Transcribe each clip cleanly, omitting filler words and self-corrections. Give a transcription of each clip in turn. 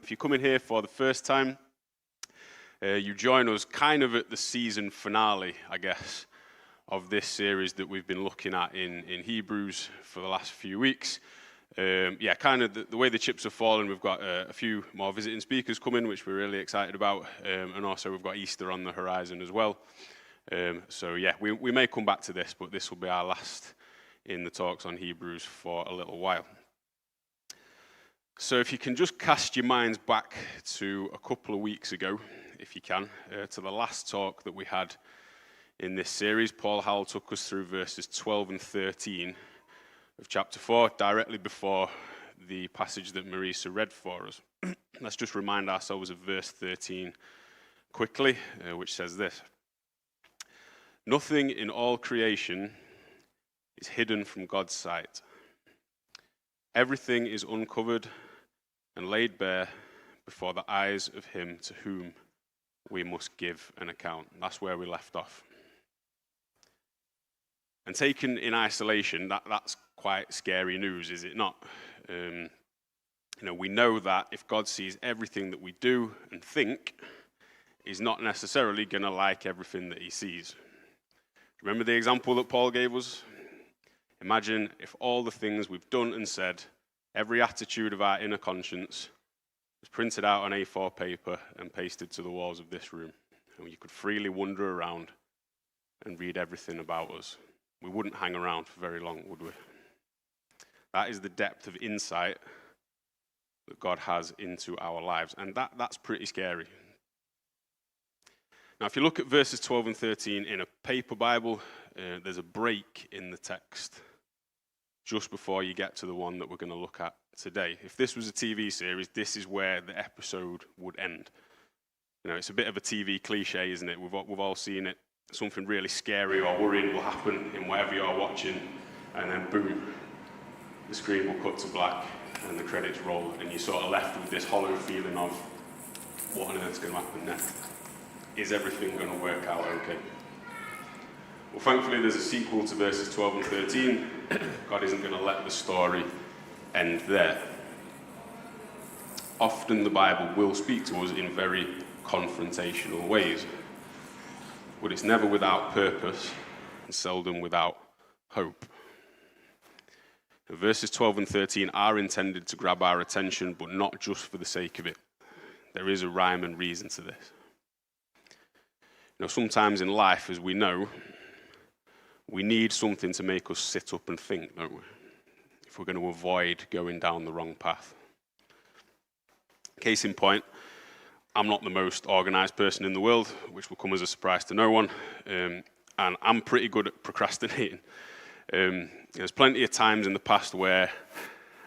If you come in here for the first time, you join us kind of at the season finale, I guess, of this series that we've been looking at in Hebrews for the last few weeks. Kind of the way the chips have fallen, we've got a few more visiting speakers coming, which we're really excited about, and also we've got Easter on the horizon as well. We may come back to this, but this will be our last in the talks on Hebrews for a little while. So if you can just cast your minds back to a couple of weeks ago, if you can, to the last talk that we had in this series. Paul Howell took us through verses 12 and 13 of chapter 4, directly before the passage that Marisa read for us. Let's just remind ourselves of verse 13 quickly, which says this: "Nothing in all creation is hidden from God's sight. Everything is uncovered and laid bare before the eyes of him to whom we must give an account." That's where we left off. And taken in isolation, that's quite scary news, is it not? We know that if God sees everything that we do and think, he's not necessarily going to like everything that he sees. Remember the example that Paul gave us? Imagine if all the things we've done and said, every attitude of our inner conscience, was printed out on A4 paper and pasted to the walls of this room. And you could freely wander around and read everything about us. We wouldn't hang around for very long, would we? That is the depth of insight that God has into our lives. And that's pretty scary. Now, if you look at verses 12 and 13 in a paper Bible, there's a break in the text just before you get to the one that we're going to look at today. If this was a TV series, this is where the episode would end. It's a bit of a TV cliche, isn't it? We've all seen it. Something really scary or worrying will happen in whatever you're watching, and then boom, the screen will cut to black and the credits roll, and you're sort of left with this hollow feeling of, what on earth's going to happen next? Is everything going to work out okay? Well, thankfully, there's a sequel to verses 12 and 13. God isn't going to let the story end there. Often the Bible will speak to us in very confrontational ways, but it's never without purpose and seldom without hope. Verses 12 and 13 are intended to grab our attention, but not just for the sake of it. There is a rhyme and reason to this. Sometimes in life, as we know, we need something to make us sit up and think, don't we? If we're going to avoid going down the wrong path. Case in point, I'm not the most organized person in the world, which will come as a surprise to no one, and I'm pretty good at procrastinating. There's plenty of times in the past where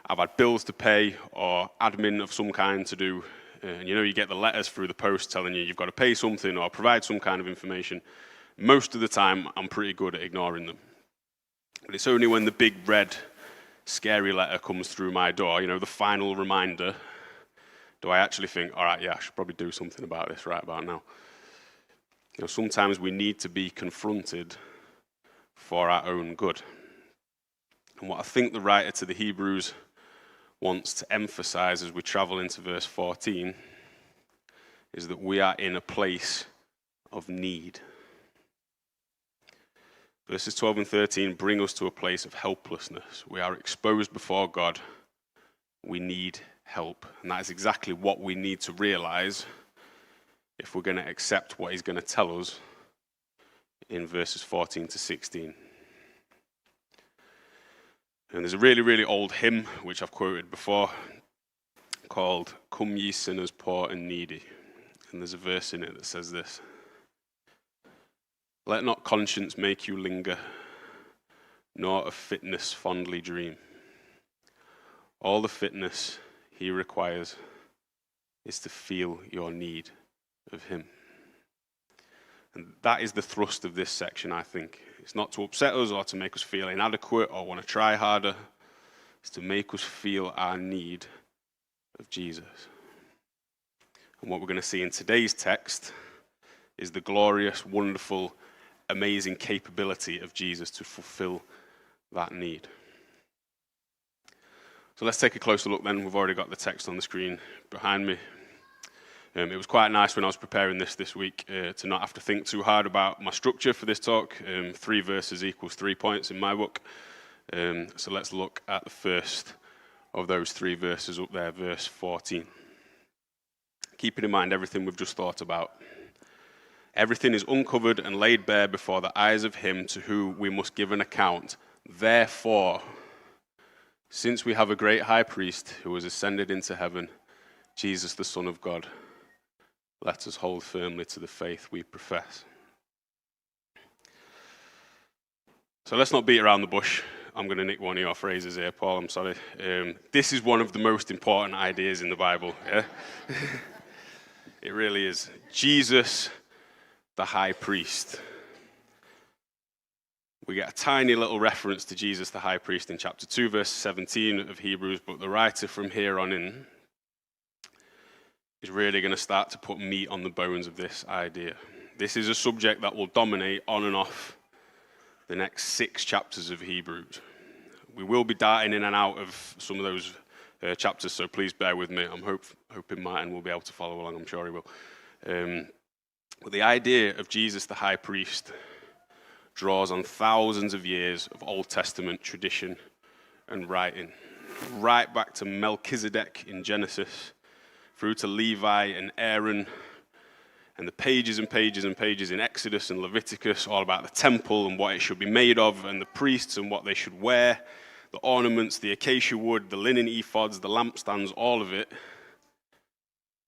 I've had bills to pay or admin of some kind to do, and you get the letters through the post telling you've got to pay something or provide some kind of information. Most of the time, I'm pretty good at ignoring them. But it's only when the big red, scary letter comes through my door, the final reminder, do I actually think, all right, yeah, I should probably do something about this right about now. Sometimes we need to be confronted for our own good. And what I think the writer to the Hebrews wants to emphasize as we travel into verse 14 is that we are in a place of need. Verses 12 and 13 bring us to a place of helplessness. We are exposed before God. We need help. And that is exactly what we need to realize if we're going to accept what he's going to tell us in verses 14 to 16. And there's a really, really old hymn, which I've quoted before, called "Come Ye Sinners Poor and Needy." And there's a verse in it that says this: "Let not conscience make you linger, nor of fitness fondly dream. All the fitness he requires is to feel your need of him." And that is the thrust of this section, I think. It's not to upset us or to make us feel inadequate or want to try harder. It's to make us feel our need of Jesus. And what we're going to see in today's text is the glorious, wonderful, amazing capability of Jesus to fulfill that need. So let's take a closer look then. We've already got the text on the screen behind me. It was quite nice when I was preparing this week to not have to think too hard about my structure for this talk. 3 verses equals 3 points in my book. So let's look at the first of those 3 verses up there, verse 14. Keeping in mind everything we've just thought about. Everything is uncovered and laid bare before the eyes of him to whom we must give an account. Therefore, since we have a great high priest who has ascended into heaven, Jesus the Son of God, let us hold firmly to the faith we profess. So let's not beat around the bush. I'm going to nick one of your phrases here, Paul, I'm sorry. This is one of the most important ideas in the Bible. Yeah? It really is. Jesus, the high priest. We get a tiny little reference to Jesus, the high priest, in chapter 2, verse 17 of Hebrews, but the writer from here on in is really going to start to put meat on the bones of this idea. This is a subject that will dominate on and off the next 6 chapters of Hebrews. We will be darting in and out of some of those chapters, so please bear with me. I'm hoping Martin will be able to follow along. I'm sure he will. But the idea of Jesus, the high priest, draws on thousands of years of Old Testament tradition and writing, right back to Melchizedek in Genesis, through to Levi and Aaron, and the pages and pages and pages in Exodus and Leviticus, all about the temple and what it should be made of, and the priests and what they should wear, the ornaments, the acacia wood, the linen ephods, the lampstands, all of it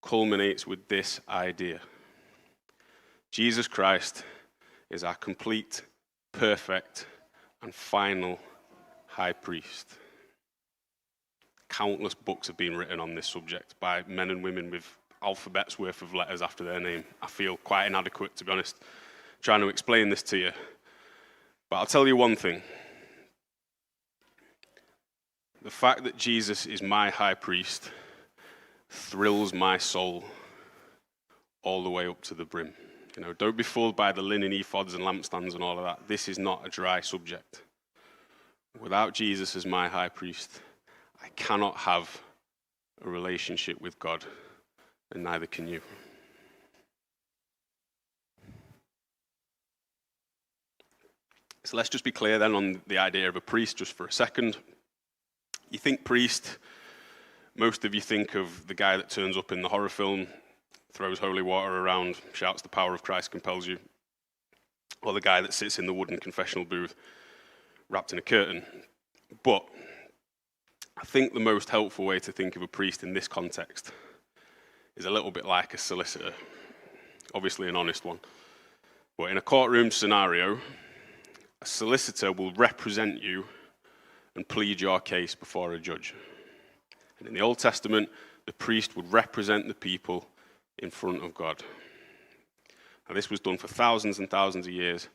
culminates with this idea. Jesus Christ is our complete, perfect, and final high priest. Countless books have been written on this subject by men and women with alphabets worth of letters after their name. I feel quite inadequate, to be honest, trying to explain this to you. But I'll tell you one thing. The fact that Jesus is my high priest thrills my soul all the way up to the brim. You know, don't be fooled by the linen ephods and lampstands and all of that. This is not a dry subject. Without Jesus as my high priest, I cannot have a relationship with God, and neither can you. So let's just be clear then on the idea of a priest just for a second. You think priest, most of you think of the guy that turns up in the horror film, throws holy water around, shouts the power of Christ compels you, or the guy that sits in the wooden confessional booth wrapped in a curtain. But I think the most helpful way to think of a priest in this context is a little bit like a solicitor, obviously an honest one. But in a courtroom scenario, a solicitor will represent you and plead your case before a judge. And in the Old Testament, the priest would represent the people in front of God. Now, this was done for thousands and thousands of years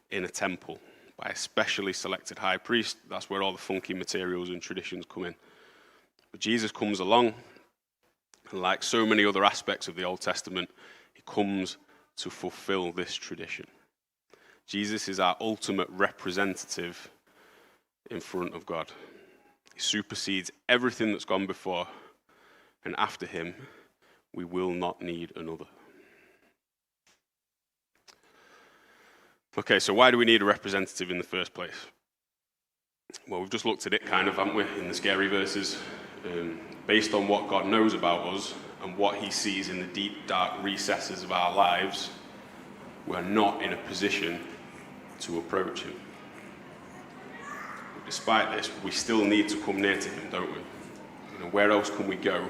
in a temple by a specially selected high priest. That's where all the funky materials and traditions come in. But Jesus comes along, and like so many other aspects of the Old Testament, he comes to fulfill this tradition. Jesus is our ultimate representative in front of God. He supersedes everything that's gone before, and after him, we will not need another. Okay, so why do we need a representative in the first place? Well, we've just looked at it kind of, haven't we, in the scary verses. Based on what God knows about us and what he sees in the deep, dark recesses of our lives, we're not in a position to approach him. But despite this, we still need to come near to him, don't we? You know, where else can we go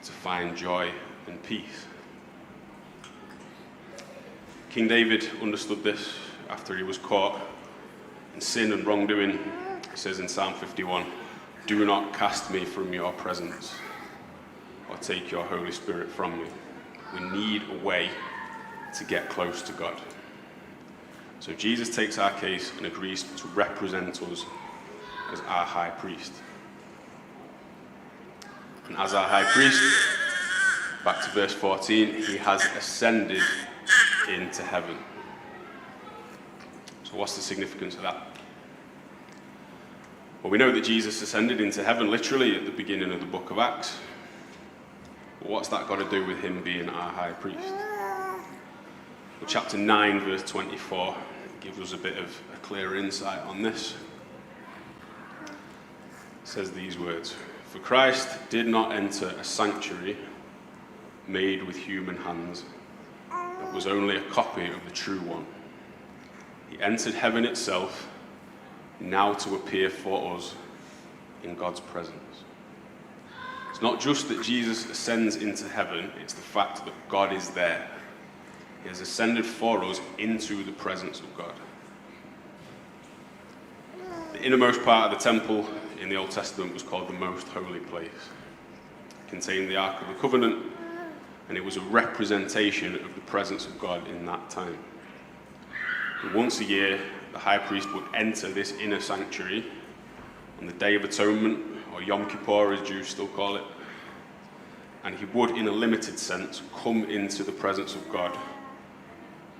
to find joy and peace? King David understood this after he was caught in sin and wrongdoing. He says in Psalm 51, "Do not cast me from your presence or take your Holy Spirit from me." We need a way to get close to God. So Jesus takes our case and agrees to represent us as our high priest. And as our high priest, back to verse 14, he has ascended into heaven. So what's the significance of that? Well, we know that Jesus ascended into heaven literally at the beginning of the book of Acts. But what's that got to do with him being our high priest? Well, chapter 9, verse 24 gives us a bit of a clearer insight on this. It says these words, "For Christ did not enter a sanctuary made with human hands, but was only a copy of the true one. He entered heaven itself, now to appear for us in God's presence." It's not just that Jesus ascends into heaven, it's the fact that God is there. He has ascended for us into the presence of God. The innermost part of the temple in the Old Testament was called the Most Holy Place. It contained the Ark of the Covenant, and it was a representation of the presence of God in that time. And once a year, the high priest would enter this inner sanctuary on the Day of Atonement, or Yom Kippur as Jews still call it, and he would, in a limited sense, come into the presence of God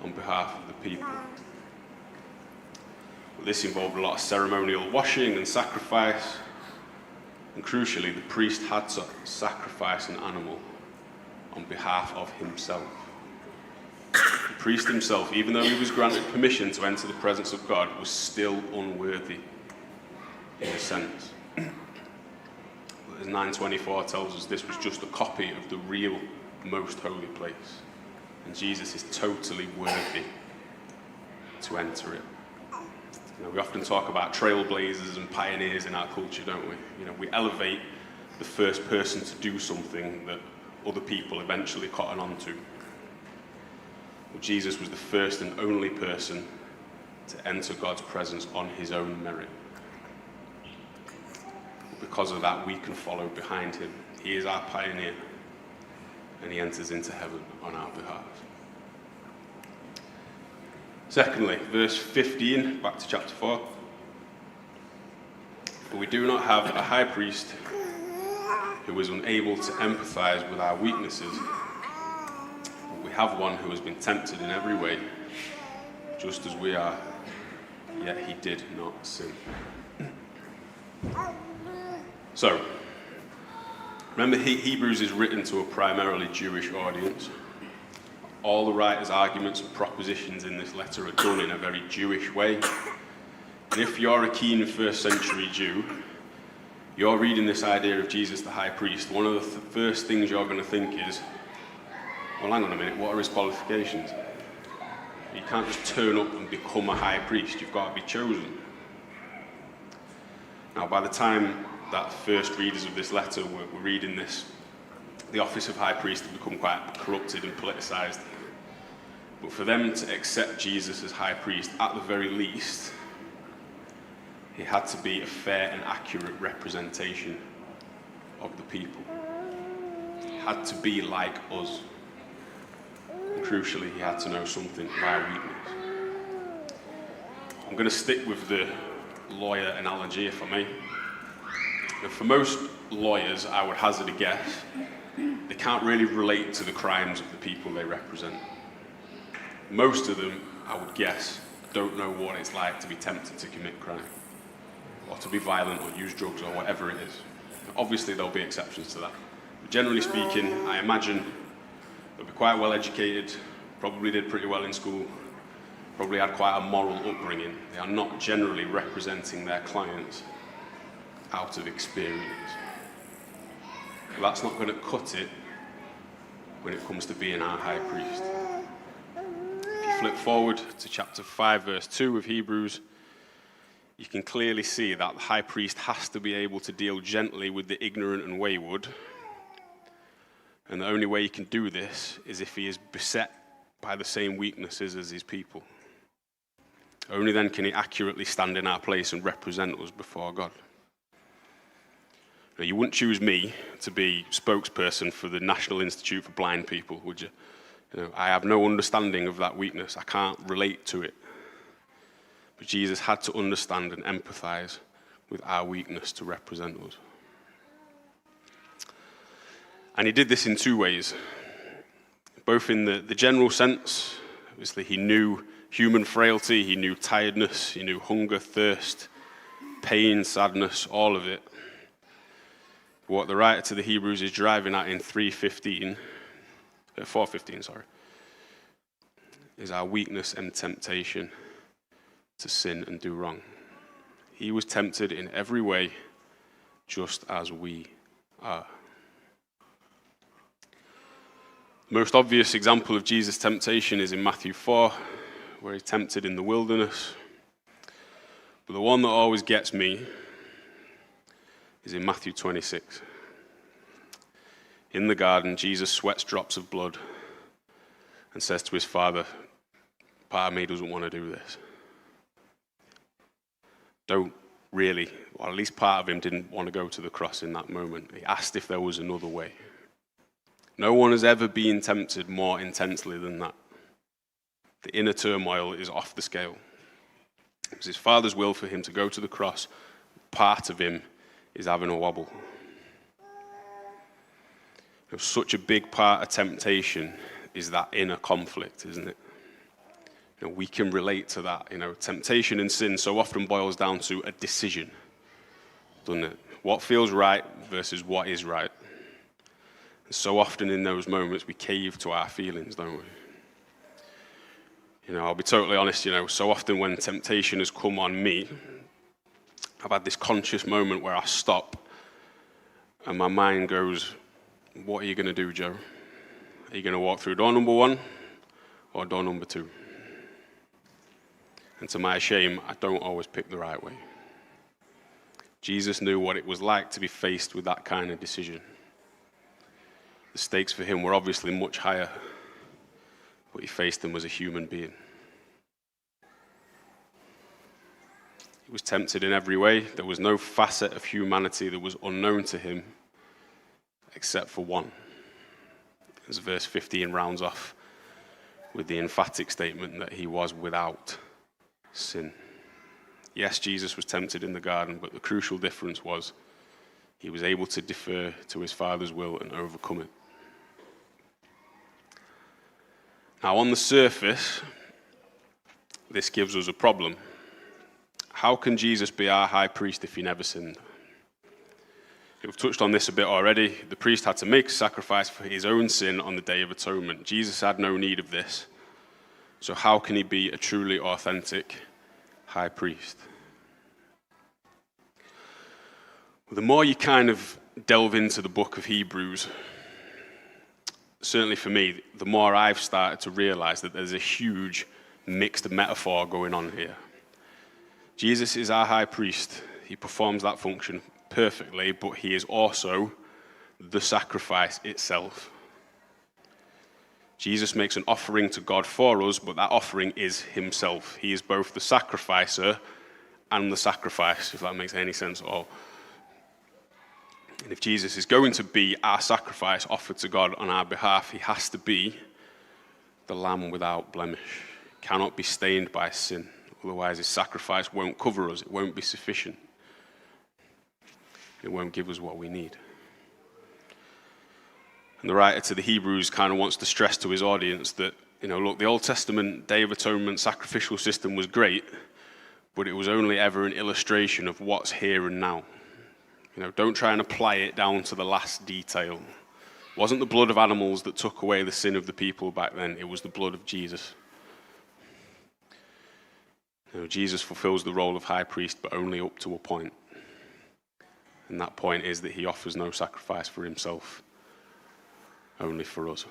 on behalf of the people. Well, this involved a lot of ceremonial washing and sacrifice, and crucially, the priest had to sacrifice an animal on behalf of himself. The priest himself, even though he was granted permission to enter the presence of God, was still unworthy in a sense. As 9:24 tells us, this was just a copy of the real most holy place, and Jesus is totally worthy to enter it. We often talk about trailblazers and pioneers in our culture, don't we? We elevate the first person to do something that other people eventually cotton on to. Well, Jesus was the first and only person to enter God's presence on his own merit. Because of that, we can follow behind him. He is our pioneer, and he enters into heaven on our behalf. Secondly, verse 15, back to chapter 4. "For we do not have a high priest who is unable to empathize with our weaknesses, but we have one who has been tempted in every way, just as we are, yet he did not sin." So, remember, Hebrews is written to a primarily Jewish audience. All the writer's arguments and propositions in this letter are done in a very Jewish way. And if you're a keen first century Jew, you're reading this idea of Jesus the high priest, one of the first things you're going to think is, well, hang on a minute, what are his qualifications? You can't just turn up and become a high priest, you've got to be chosen. Now, by the time that first readers of this letter were reading this, the office of high priest had become quite corrupted and politicized. But for them to accept Jesus as high priest, at the very least, he had to be a fair and accurate representation of the people. He had to be like us. And crucially, he had to know something of our weakness. I'm going to stick with the lawyer analogy, if I may. Now, for most lawyers, I would hazard a guess, they can't really relate to the crimes of the people they represent. Most of them, I would guess, don't know what it's like to be tempted to commit crime, or to be violent, or use drugs, or whatever it is. Obviously, there'll be exceptions to that. But generally speaking, I imagine they'll be quite well educated, probably did pretty well in school, probably had quite a moral upbringing. They are not generally representing their clients out of experience. Well, that's not going to cut it when it comes to being our high priest. If you flip forward to chapter 5, verse 2 of Hebrews, you can clearly see that the high priest has to be able to deal gently with the ignorant and wayward. And the only way he can do this is if he is beset by the same weaknesses as his people. Only then can he accurately stand in our place and represent us before God. Now, you wouldn't choose me to be spokesperson for the National Institute for Blind People, would you? I have no understanding of that weakness. I can't relate to it. But Jesus had to understand and empathize with our weakness to represent us. And he did this in two ways. Both in the general sense, obviously he knew human frailty, he knew tiredness, he knew hunger, thirst, pain, sadness, all of it. What the writer to the Hebrews is driving at in 4:15, is our weakness and temptation to sin and do wrong. He was tempted in every way, just as we are. The most obvious example of Jesus' temptation is in Matthew 4, where he's tempted in the wilderness. But the one that always gets me is in Matthew 26. In the garden, Jesus sweats drops of blood and says to his Father, part of me doesn't want to do this. Don't really, or at least part of him didn't want to go to the cross in that moment. He asked if there was another way. No one has ever been tempted more intensely than that. The inner turmoil is off the scale. It was his Father's will for him to go to the cross. Part of him is having a wobble. Such a big part of temptation is that inner conflict, isn't it? We can relate to that. Temptation and sin so often boils down to a decision, doesn't it? What feels right versus what is right. And so often in those moments we cave to our feelings, don't we? I'll be totally honest, so often when temptation has come on me, I've had this conscious moment where I stop and my mind goes, what are you going to do, Joe? Are you going to walk through door number 1 or door number 2? And to my shame, I don't always pick the right way. Jesus knew what it was like to be faced with that kind of decision. The stakes for him were obviously much higher, but he faced them as a human being. He was tempted in every way. There was no facet of humanity that was unknown to him except for one. As verse 15 rounds off with the emphatic statement that he was without sin. Yes, Jesus was tempted in the garden, but the crucial difference was he was able to defer to his Father's will and overcome it. Now, on the surface, this gives us a problem. How can Jesus be our high priest if he never sinned? We've touched on this a bit already. The priest had to make a sacrifice for his own sin on the Day of Atonement. Jesus had no need of this. So how can he be a truly authentic high priest? Well, the more you kind of delve into the book of Hebrews, certainly for me, the more I've started to realize that there's a huge mixed metaphor going on here. Jesus is our high priest. He performs that function perfectly, but he is also the sacrifice itself. Jesus makes an offering to God for us, but that offering is himself. He is both the sacrificer and the sacrifice, if that makes any sense at all. And if Jesus is going to be our sacrifice offered to God on our behalf, he has to be the lamb without blemish. He cannot be stained by sin. Otherwise, his sacrifice won't cover us. It won't be sufficient. It won't give us what we need. And the writer to the Hebrews kind of wants to stress to his audience that, look, the Old Testament Day of Atonement sacrificial system was great, but it was only ever an illustration of what's here and now. Don't try and apply it down to the last detail. It wasn't the blood of animals that took away the sin of the people back then. It was the blood of Jesus. Jesus fulfills the role of high priest, but only up to a point. And that point is that he offers no sacrifice for himself, only for us.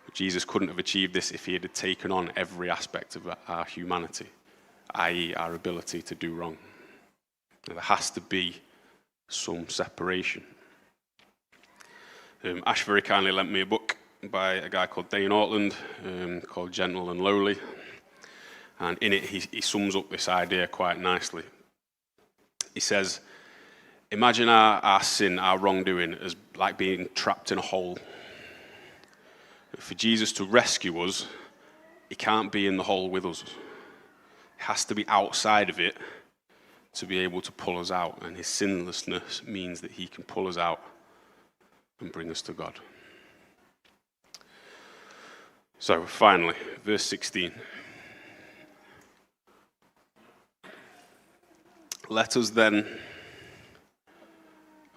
But Jesus couldn't have achieved this if he had taken on every aspect of our humanity, i.e. our ability to do wrong. There has to be some separation. Ash very kindly lent me a book by a guy called Dane Ortland called Gentle and Lowly. And in it, he sums up this idea quite nicely. He says, imagine our sin, our wrongdoing, as like being trapped in a hole. For Jesus to rescue us, he can't be in the hole with us. He has to be outside of it to be able to pull us out. And his sinlessness means that he can pull us out and bring us to God. So finally, verse 16. Let us then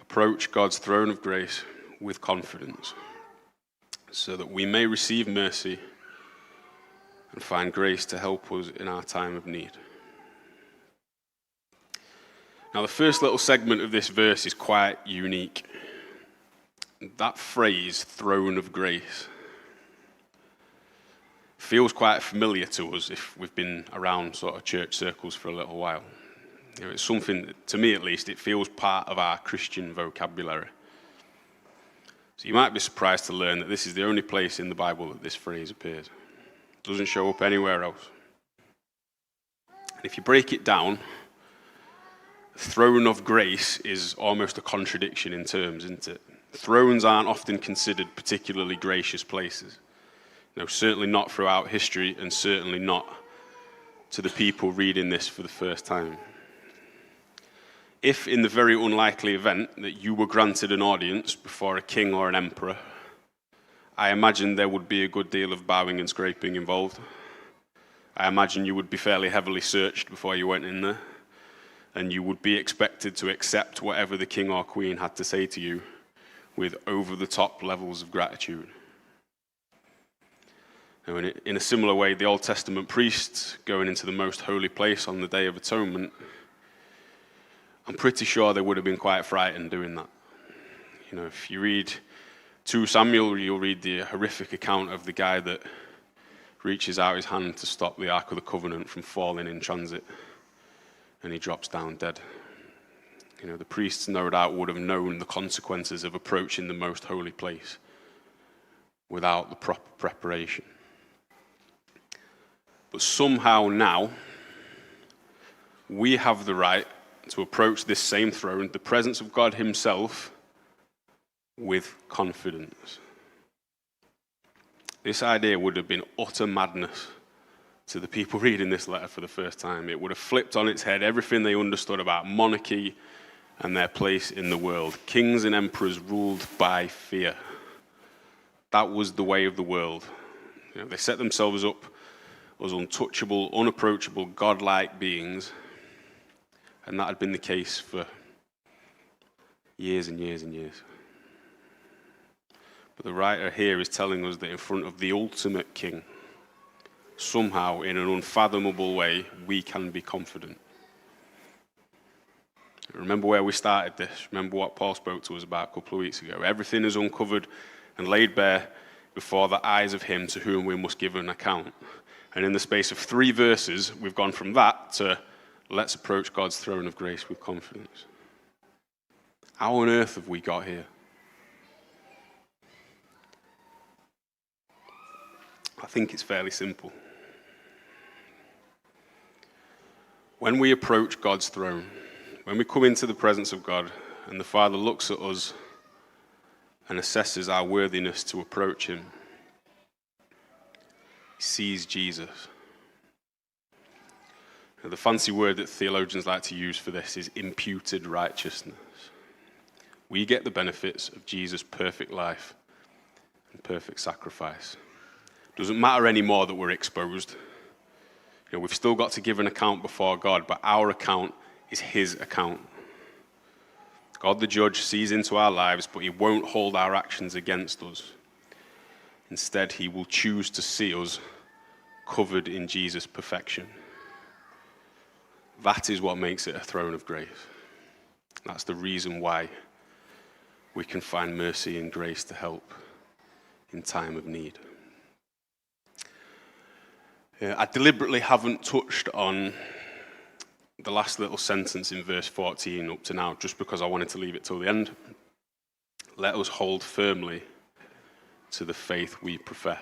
approach God's throne of grace with confidence, so that we may receive mercy and find grace to help us in our time of need. Now, the first little segment of this verse is quite unique. That phrase, throne of grace, feels quite familiar to us if we've been around sort of church circles for a little while. You know, it's something that, to me at least, it feels part of our Christian vocabulary. So you might be surprised to learn that this is the only place in the Bible that this phrase appears. It doesn't show up anywhere else. And if you break it down, throne of grace is almost a contradiction in terms, isn't it? Thrones aren't often considered particularly gracious places. No, certainly not throughout history, and certainly not to the people reading this for the first time. If, in the very unlikely event that you were granted an audience before a king or an emperor, I imagine there would be a good deal of bowing and scraping involved. I imagine you would be fairly heavily searched before you went in there, and you would be expected to accept whatever the king or queen had to say to you with over-the-top levels of gratitude. Now, in a similar way, the Old Testament priests going into the most holy place on the Day of Atonement, I'm pretty sure they would have been quite frightened doing that. You know, if you read 2 Samuel, you'll read the horrific account of the guy that reaches out his hand to stop the Ark of the Covenant from falling in transit, and he drops down dead. You know, the priests no doubt would have known the consequences of approaching the most holy place without the proper preparation. But somehow now, we have the right to approach this same throne, the presence of God himself, with confidence. This idea would have been utter madness to the people reading this letter for the first time. It would have flipped on its head everything they understood about monarchy and their place in the world. Kings and emperors ruled by fear. That was the way of the world. You know, they set themselves up as untouchable, unapproachable, godlike beings, and that had been the case for years and years and years. But the writer here is telling us that in front of the ultimate king, somehow, in an unfathomable way, we can be confident. Remember where we started this. Remember what Paul spoke to us about a couple of weeks ago. Everything is uncovered and laid bare before the eyes of him to whom we must give an account. And in the space of 3 verses, we've gone from that to let's approach God's throne of grace with confidence. How on earth have we got here? I think it's fairly simple. When we approach God's throne, when we come into the presence of God and the Father looks at us and assesses our worthiness to approach him, he sees Jesus. Now, the fancy word that theologians like to use for this is imputed righteousness. We get the benefits of Jesus' perfect life and perfect sacrifice. It doesn't matter anymore that we're exposed. You know, we've still got to give an account before God, but our account is his account. God the judge sees into our lives, but he won't hold our actions against us. Instead, he will choose to see us covered in Jesus' perfection. That is what makes it a throne of grace. That's the reason why we can find mercy and grace to help in time of need. I deliberately haven't touched on the last little sentence in verse 14 up to now, just because I wanted to leave it till the end. Let us hold firmly to the faith we profess.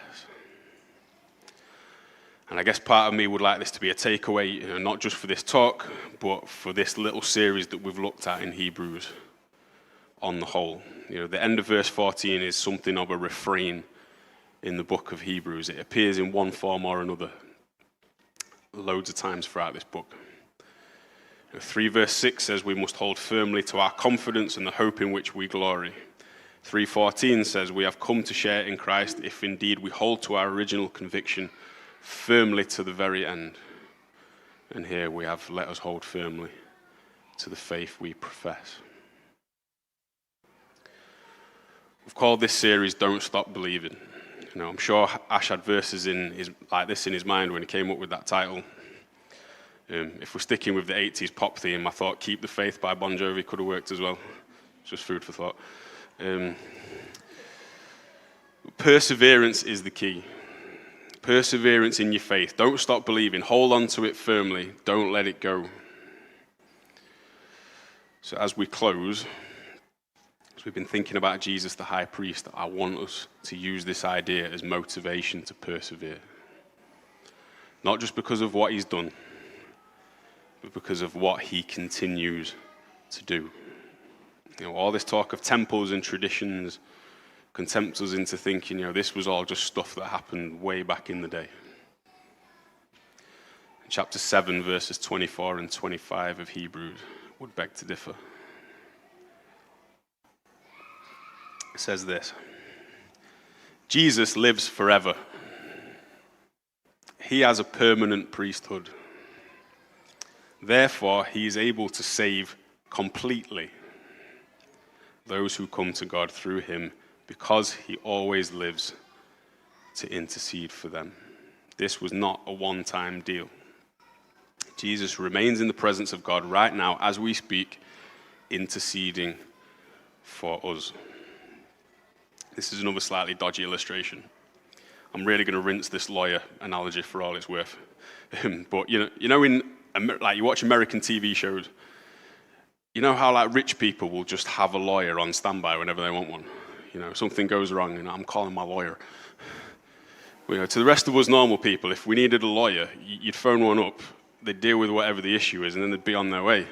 And I guess part of me would like this to be a takeaway, you know, not just for this talk, but for this little series that we've looked at in Hebrews on the whole. You know, the end of verse 14 is something of a refrain in the book of Hebrews. It appears in one form or another loads of times throughout this book. 3 verse 6 says we must hold firmly to our confidence and the hope in which we glory. 3:14 says we have come to share in Christ if indeed we hold to our original conviction firmly to the very end. And here we have let us hold firmly to the faith we profess. We've called this series Don't Stop Believin. I'm sure Ash had verses like this in his mind when he came up with that title. If we're sticking with the 80s pop theme, I thought Keep the Faith by Bon Jovi could have worked as well. It's just food for thought. Perseverance is the key. Perseverance in your faith. Don't stop believing. Hold on to it firmly. Don't let it go. So as we close, as we've been thinking about Jesus the high priest, I want us to use this idea as motivation to persevere. Not just because of what he's done, but because of what he continues to do. All this talk of temples and traditions can tempt us into thinking, this was all just stuff that happened way back in the day. Chapter 7, verses 24 and 25 of Hebrews would beg to differ. It says this: Jesus lives forever. He has a permanent priesthood. Therefore, he is able to save completely those who come to God through him, because he always lives to intercede for them. This was not a one-time deal. Jesus remains in the presence of God right now as we speak, interceding for us. This is another slightly dodgy illustration. I'm really going to rinse this lawyer analogy for all it's worth. But like you watch American TV shows, you know how like rich people will just have a lawyer on standby whenever they want one. Something goes wrong and I'm calling my lawyer. To the rest of us normal people, if we needed a lawyer, you'd phone one up, they'd deal with whatever the issue is, and then they'd be on their way.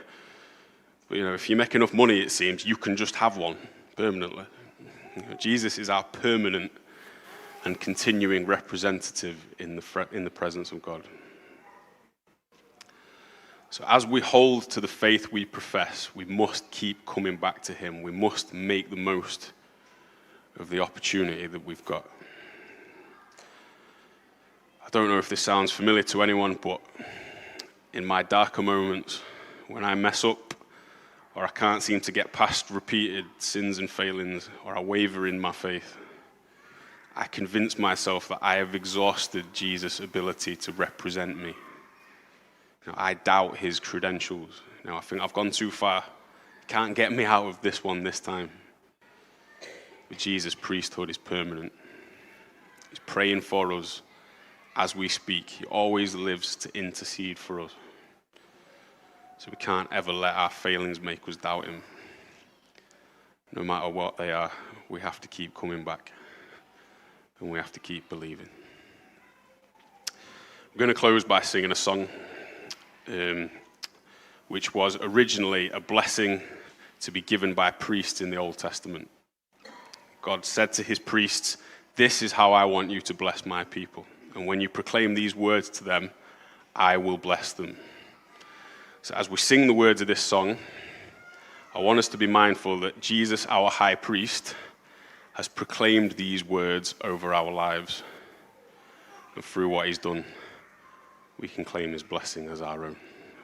But if you make enough money, it seems, you can just have one permanently. Jesus is our permanent and continuing representative in the presence of God. So as we hold to the faith we profess, we must keep coming back to him. We must make the most of the opportunity that we've got. I don't know if this sounds familiar to anyone, but in my darker moments, when I mess up, or I can't seem to get past repeated sins and failings, or I waver in my faith, I convince myself that I have exhausted Jesus' ability to represent me. I doubt his credentials. I think I've gone too far. Can't get me out of this one this time. But Jesus' priesthood is permanent. He's praying for us as we speak. He always lives to intercede for us. So we can't ever let our failings make us doubt him. No matter what they are, we have to keep coming back. And we have to keep believing. We're going to close by singing a song, which was originally a blessing to be given by priests in the Old Testament. God said to his priests, "This is how I want you to bless my people. And when you proclaim these words to them, I will bless them." So as we sing the words of this song, I want us to be mindful that Jesus, our high priest, has proclaimed these words over our lives. And through what he's done, we can claim his blessing as our own.